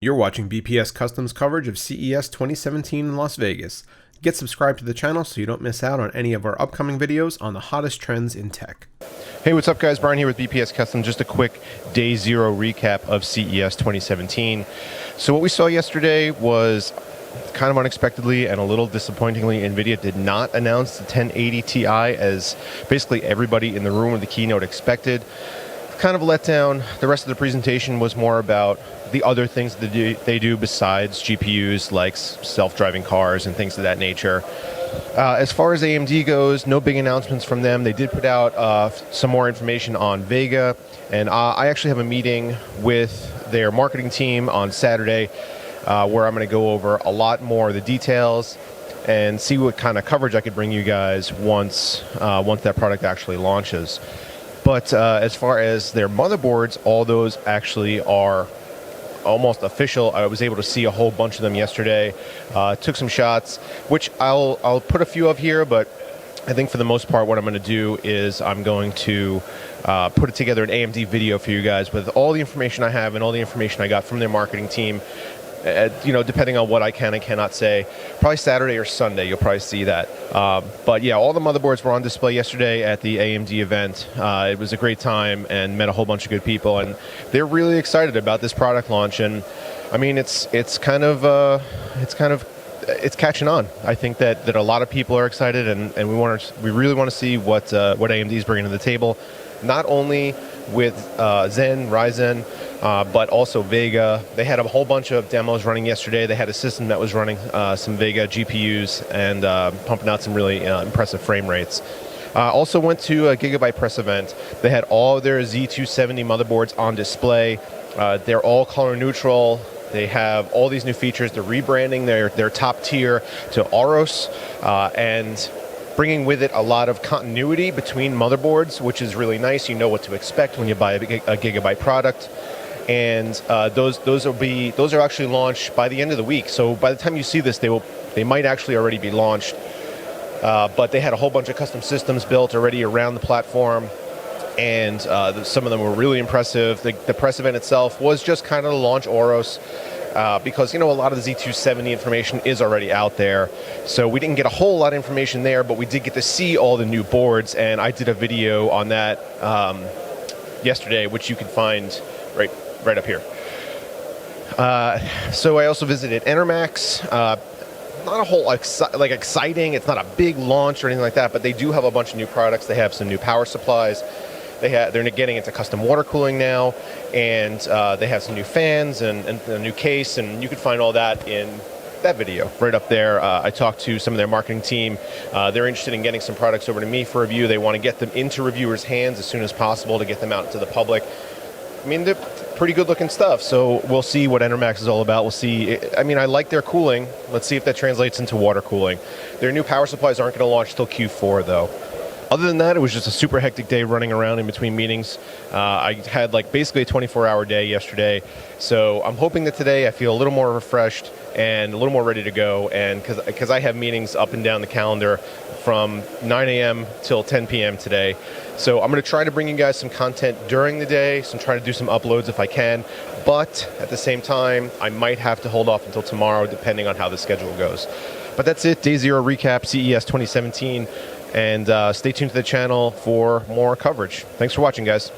You're watching BPS Customs coverage of CES 2017 in Las Vegas. Get subscribed to the channel so you don't miss out on any of our upcoming videos on the hottest trends in tech. Hey, what's up guys? Brian here with BPS Customs. Just a quick day zero recap of CES 2017. So what we saw yesterday was kind of unexpectedly and a little disappointingly, NVIDIA did not announce the 1080 Ti as basically everybody in the room with the keynote expected. Kind of a letdown. The rest of the presentation was more about the other things that they do besides GPUs, like self-driving cars and things of that nature. As far as AMD goes, no big announcements from them. They did put out some more information on Vega, and I actually have a meeting with their marketing team on Saturday where I'm going to go over a lot more of the details and see what kind of coverage I could bring you guys once that product actually launches. But as far as their motherboards, all those actually are almost official. I was able to see a whole bunch of them yesterday. Took some shots, which I'll put a few of here, but I think for the most part what I'm going to do is I'm going to put together an AMD video for you guys with all the information I have and all the information I got from their marketing team. You know, depending on what I can and cannot say. Probably Saturday or Sunday, you'll probably see that. But yeah, all the motherboards were on display yesterday at the AMD event. It was a great time and met a whole bunch of good people, and they're really excited about this product launch. And I mean, it's catching on. I think that a lot of people are excited, and we really want to see what AMD is bringing to the table, not only with Ryzen, but also Vega. They had a whole bunch of demos running yesterday. They had a system that was running some Vega GPUs and pumping out some really impressive frame rates. Also went to a Gigabyte press event. They had all their Z270 motherboards on display. They're all color neutral. They have all these new features. They're rebranding their top tier to Aorus, and bringing with it a lot of continuity between motherboards, which is really nice. You know what to expect when you buy a Gigabyte product. And those are actually launched by the end of the week. So by the time you see this, they might actually already be launched. But they had a whole bunch of custom systems built already around the platform, and some of them were really impressive. The press event itself was just kind of to launch Aorus, because you know a lot of the Z270 information is already out there. So we didn't get a whole lot of information there, but we did get to see all the new boards, and I did a video on that yesterday, which you can find right up here. So I also visited Enermax. Not a whole exciting. It's not a big launch or anything like that, but they do have a bunch of new products. They have some new power supplies. They're getting into custom water cooling now, and they have some new fans and a new case, and you can find all that in that video right up there. I talked to some of their marketing team. They're interested in getting some products over to me for review. They want to get them into reviewers' hands as soon as possible to get them out to the public. I mean, they're pretty good looking stuff, so we'll see what Enermax is all about. We'll see. I mean, I like their cooling. Let's see if that translates into water cooling. Their new power supplies aren't going to launch till Q4 though. Other than that, it was just a super hectic day running around in between meetings. I had basically a 24-hour day yesterday, so I'm hoping that today I feel a little more refreshed and a little more ready to go, and because I have meetings up and down the calendar from 9 a.m. till 10 p.m. today. So I'm going to try to bring you guys some content during the day, so I'm trying to do some uploads if I can, but at the same time, I might have to hold off until tomorrow depending on how the schedule goes. But that's it, Day Zero Recap, CES 2017, and stay tuned to the channel for more coverage. Thanks for watching, guys.